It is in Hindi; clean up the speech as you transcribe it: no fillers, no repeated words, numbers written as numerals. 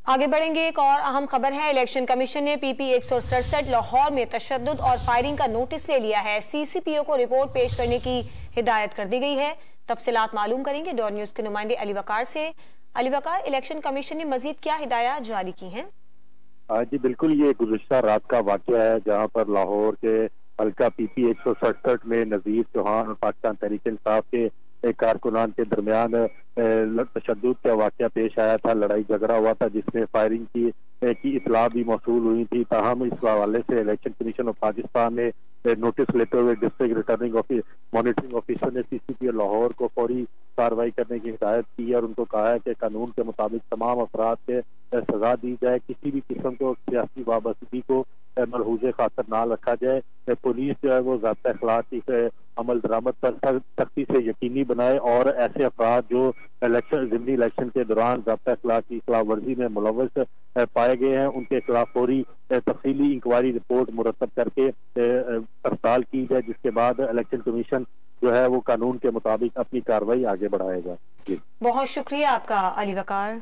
आगे बढ़ेंगे। एक और अहम खबर है, इलेक्शन कमीशन ने पीपी 167 लाहौर में तशद्दुद और फायरिंग का नोटिस ले लिया है। सीसीपीओ को रिपोर्ट पेश करने की हिदायत कर दी गई है। तफसीलात मालूम करेंगे डॉन न्यूज के नुमाइंदे अली वकार से। अली वकार, इलेक्शन कमीशन ने मजीद क्या हिदायत जारी की हैं? जी बिल्कुल, ये गुज़िश्ता रात का वाक़या है जहां पर लाहौर के हल्का पीपी 167 में नज़ीर चौहान और पाकिस्तान तहरीक इंसाफ के कारकुनान के दरमियान तशद्दुद का वाक़या पेश आया था। लड़ाई झगड़ा हुआ था जिसमें फायरिंग की इतला भी मौसूल हुई थी। ताहम इस हवाले से इलेक्शन कमीशन ऑफ पाकिस्तान ने नोटिस लेते हुए डिस्ट्रिक्ट रिटर्निंग मॉनिटरिंग ऑफिसर ने सीसीपीओ लाहौर को फौरी कार्रवाई करने की हिदायत की है और उनको कहा है कि कानून के मुताबिक तमाम अफराद के सजा दी जाए। किसी भी किस्म को सियासी वाबस्तगी को मलहूज़े खातर ना रखा जाए। पुलिस जो है वो ज़ाब्ता अखलाक की अमल दरामद पर सख्ती से यकीनी बनाए और ऐसे अफराद जो ज़िमनी इलेक्शन के दौरान ज़ाब्ता अखलाक की खिलाफ वर्जी में मुलव्वस पाए गए हैं उनके खिलाफ फौरी तफसीली इंक्वायरी रिपोर्ट मुरतब करके पड़ताल की जाए, जिसके बाद इलेक्शन कमीशन जो है वो कानून के मुताबिक अपनी कार्रवाई आगे बढ़ाएगा। बहुत शुक्रिया आपका अली वकार।